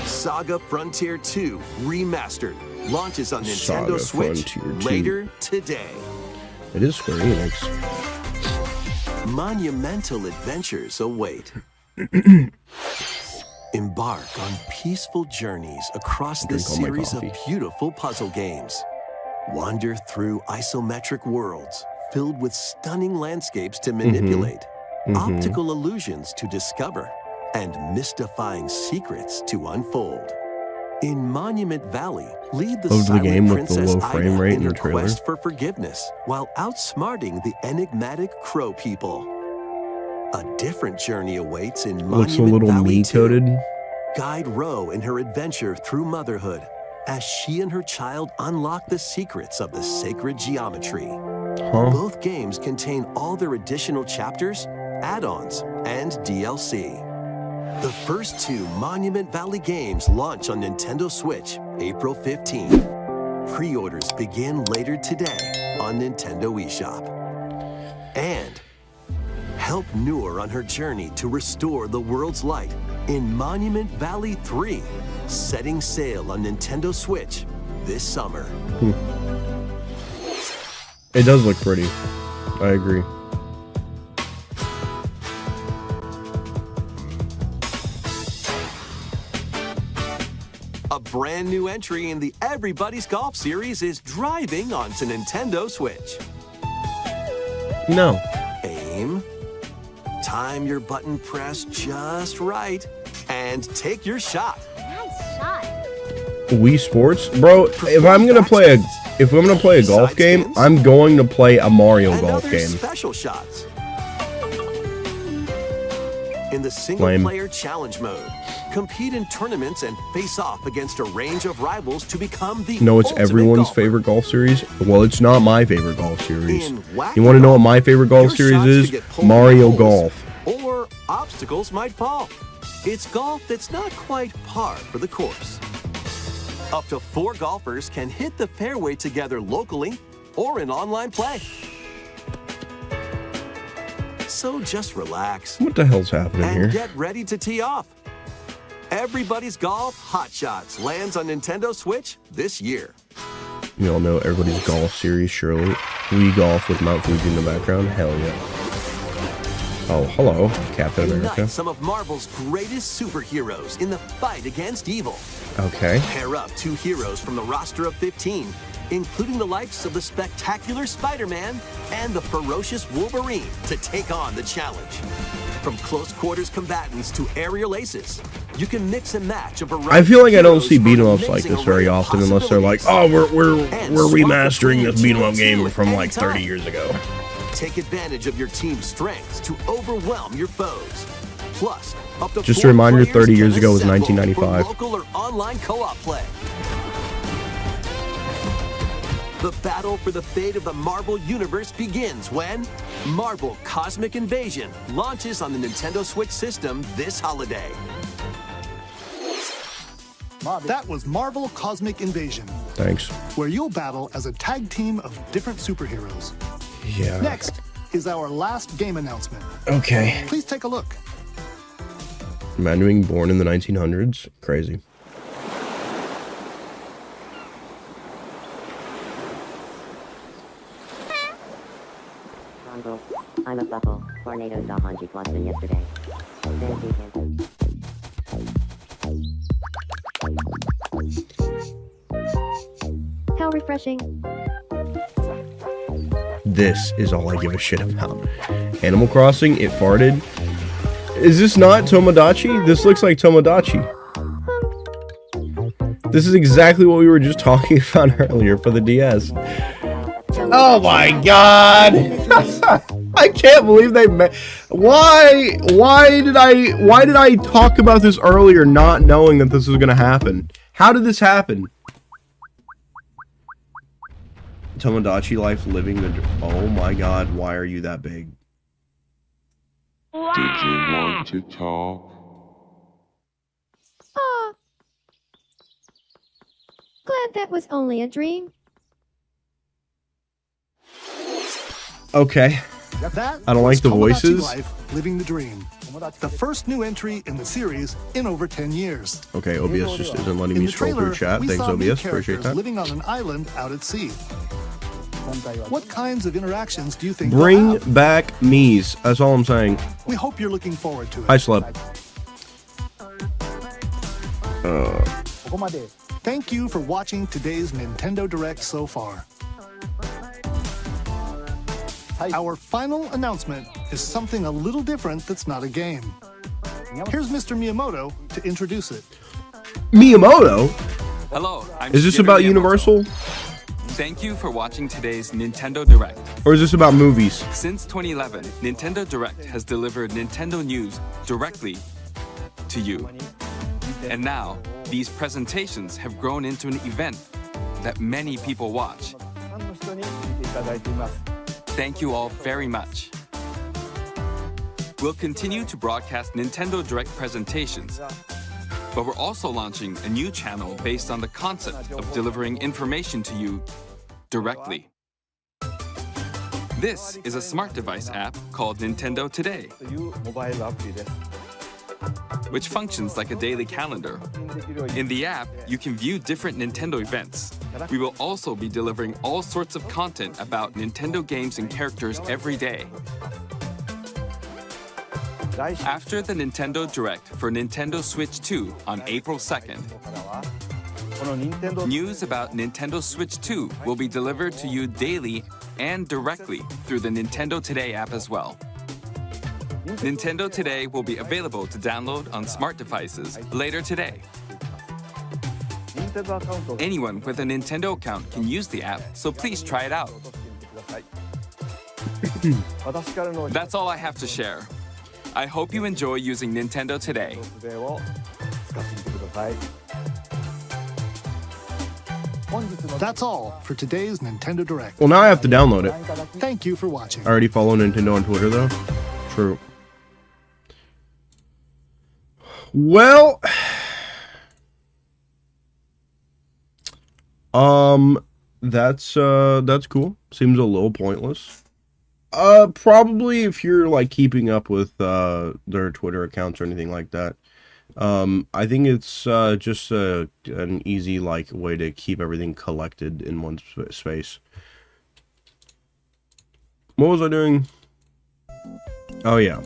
Speaker 4: Saga Frontier 2 Remastered launches on Nintendo
Speaker 1: Saga
Speaker 4: Switch
Speaker 1: Frontier 2.
Speaker 4: later today.
Speaker 1: It is Square Enix.
Speaker 4: Monumental adventures await. Embark on peaceful journeys across this
Speaker 1: Drink all my
Speaker 4: series of
Speaker 1: coffee.
Speaker 4: beautiful puzzle games. Wander through isometric worlds filled with stunning landscapes to manipulate, optical illusions to discover, and mystifying secrets to unfold. In Monument Valley, lead the
Speaker 1: Loved the
Speaker 4: silent
Speaker 1: game with the
Speaker 4: Princess
Speaker 1: low frame
Speaker 4: Ida
Speaker 1: rate
Speaker 4: in
Speaker 1: in
Speaker 4: her
Speaker 1: the trailer.
Speaker 4: quest for forgiveness while outsmarting the enigmatic Crow people. A different journey awaits in
Speaker 1: Looks a
Speaker 4: Monument
Speaker 1: little
Speaker 4: Valley
Speaker 1: me
Speaker 4: 2.
Speaker 1: coded.
Speaker 4: Guide Ro in her adventure through motherhood as she and her child unlock the secrets of the sacred geometry.
Speaker 1: Huh?
Speaker 4: Both games contain all their additional chapters, add-ons, and DLC. The first two Monument Valley games launch on Nintendo Switch April 15. Pre-orders begin later today on Nintendo eShop. And help Noor on her journey to restore the world's light in Monument Valley 3, setting sail on Nintendo Switch this summer.
Speaker 1: It does look pretty. I agree.
Speaker 4: A brand new entry in the Everybody's Golf series is driving onto Nintendo Switch.
Speaker 1: No.
Speaker 4: Aim, time your button press just right, and take your shot.
Speaker 3: Nice shot.
Speaker 1: Wii Sports, bro. If I'm gonna play a golf game, I'm going to play a Mario
Speaker 4: And
Speaker 1: golf
Speaker 4: other
Speaker 1: game.
Speaker 4: special shots. In the
Speaker 1: Lame.
Speaker 4: single-player challenge mode, compete in tournaments and face off against a range of rivals to become the
Speaker 1: No, it's
Speaker 4: ultimate
Speaker 1: everyone's
Speaker 4: golfer.
Speaker 1: favorite golf series. Well, it's not my favorite golf series.
Speaker 4: In Wacky
Speaker 1: You want to know what
Speaker 4: Golf,
Speaker 1: my favorite golf
Speaker 4: your
Speaker 1: series
Speaker 4: shots
Speaker 1: is?
Speaker 4: could get pulled
Speaker 1: Mario
Speaker 4: in holes,
Speaker 1: Golf.
Speaker 4: Or obstacles might fall. It's golf that's not quite par for the course. Up to 4 golfers can hit the fairway together locally or in online play. So just relax
Speaker 1: What the hell's happening
Speaker 4: and
Speaker 1: here?
Speaker 4: get ready to tee off. Everybody's Golf Hot Shots lands on Nintendo Switch this year.
Speaker 1: You all know everybody's golf series, surely. Wii Golf with Mount Fuji in the background. Hell yeah. Oh, hello, Captain America.
Speaker 4: Unite some of Marvel's greatest superheroes in the fight against evil.
Speaker 1: Okay.
Speaker 4: Pair up 2 heroes from the roster of 15, including the likes of the spectacular Spider-Man and the ferocious Wolverine to take on the challenge. From close quarters combatants to aerial aces, you can mix and match a variety.
Speaker 1: I feel like I don't
Speaker 4: of
Speaker 1: see
Speaker 4: heroes
Speaker 1: beat 'em
Speaker 4: for an
Speaker 1: ups like
Speaker 4: amazing
Speaker 1: this very
Speaker 4: array of
Speaker 1: often, unless they're like,
Speaker 4: possibilities.
Speaker 1: oh, we're
Speaker 4: And
Speaker 1: remastering
Speaker 4: swap
Speaker 1: this beat 'em up
Speaker 4: between
Speaker 1: game
Speaker 4: two
Speaker 1: from like
Speaker 4: anytime.
Speaker 1: 30 years ago.
Speaker 4: Take advantage of your team's strengths to overwhelm your foes. Plus, up to
Speaker 1: Just a
Speaker 4: 4
Speaker 1: reminder,
Speaker 4: players
Speaker 1: 30 years
Speaker 4: can
Speaker 1: ago was
Speaker 4: assemble
Speaker 1: 1995.
Speaker 4: for local or online co-op play. The battle for the fate of the Marvel Universe begins when Marvel Cosmic Invasion launches on the Nintendo Switch system this holiday.
Speaker 2: That was Marvel Cosmic Invasion,
Speaker 1: Thanks.
Speaker 2: where you'll battle as a tag team of different superheroes.
Speaker 1: Yeah.
Speaker 2: Next is our last game announcement.
Speaker 1: Okay.
Speaker 2: Please take a look.
Speaker 1: Man being born in the 1900s. Crazy.
Speaker 7: Congo. I'm a buckle. Tornado saw Hanji Floston yesterday. Fancy him.
Speaker 6: How refreshing.
Speaker 1: This is all I give a shit about. Animal Crossing, it farted. Is this not Tomodachi? This looks like Tomodachi. This is exactly what we were just talking about earlier for the DS. Oh my god! I can't believe they made. Why did I talk about this earlier, not knowing that this was gonna happen? How did this happen? Tomodachi Life living the. Oh my god! Why are you that big?
Speaker 8: Did you want to talk?
Speaker 6: Aw. Glad that was only a dream.
Speaker 1: Okay.
Speaker 2: That
Speaker 1: I don't like
Speaker 2: was
Speaker 1: the
Speaker 2: Tomodachi
Speaker 1: voices.
Speaker 2: Life, Living the Dream. The first new entry in the series in over 10 years.
Speaker 1: Okay, OBS just isn't letting
Speaker 2: In
Speaker 1: me
Speaker 2: the
Speaker 1: scroll
Speaker 2: trailer,
Speaker 1: through chat.
Speaker 2: we
Speaker 1: Thanks,
Speaker 2: saw new
Speaker 1: OBS. Appreciate
Speaker 2: characters
Speaker 1: that.
Speaker 2: living on an island out at sea. What kinds of interactions do you think they'll
Speaker 1: Bring
Speaker 2: have?
Speaker 1: back Mies. That's all I'm saying.
Speaker 2: We hope you're looking forward to it.
Speaker 1: Hi, Sleb.
Speaker 2: Thank you for watching today's Nintendo Direct so far. Our final announcement is something a little different that's not a game. Here's Mr. Miyamoto to introduce it.
Speaker 1: Miyamoto?
Speaker 9: Hello, I'm
Speaker 1: Is this
Speaker 9: Shigeru
Speaker 1: about
Speaker 9: Miyamoto.
Speaker 1: Universal?
Speaker 9: Thank you for watching today's Nintendo Direct.
Speaker 1: Or is this about movies?
Speaker 9: Since 2011, Nintendo Direct has delivered Nintendo news directly to you. And now, these presentations have grown into an event that many people watch. Thank you all very much. We'll continue to broadcast Nintendo Direct presentations, but we're also launching a new channel based on the concept of delivering information to you directly. This is a smart device app called Nintendo Today, which functions like a daily calendar. In the app, you can view different Nintendo events. We will also be delivering all sorts of content about Nintendo games and characters every day. After the Nintendo Direct for Nintendo Switch 2 on April 2nd, news about Nintendo Switch 2 will be delivered to you daily and directly through the Nintendo Today app as well. Nintendo Today will be available to download on smart devices later today. Anyone with a Nintendo account can use the app, so please try it out. That's all I have to share. I hope you enjoy using Nintendo Today.
Speaker 2: That's all for today's Nintendo Direct.
Speaker 1: Well, now I have to download it.
Speaker 2: Thank you for watching.
Speaker 1: I already follow Nintendo on Twitter, though. True. Well... that's cool. Seems a little pointless. Probably if you're like keeping up with their Twitter accounts or anything like that. I think it's just an easy like way to keep everything collected in one space. What was I doing? Oh yeah.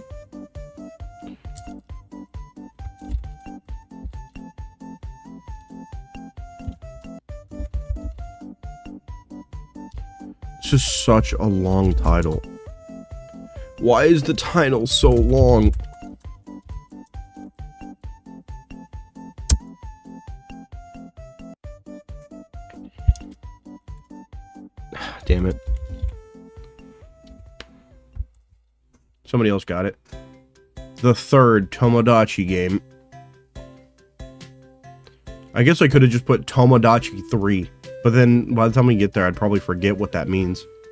Speaker 1: It's just such a long title. Why is the title so long? Damn it. Somebody else got it. The third Tomodachi game. I guess I could have just put Tomodachi 3. But then by the time we get there, I'd probably forget what that means.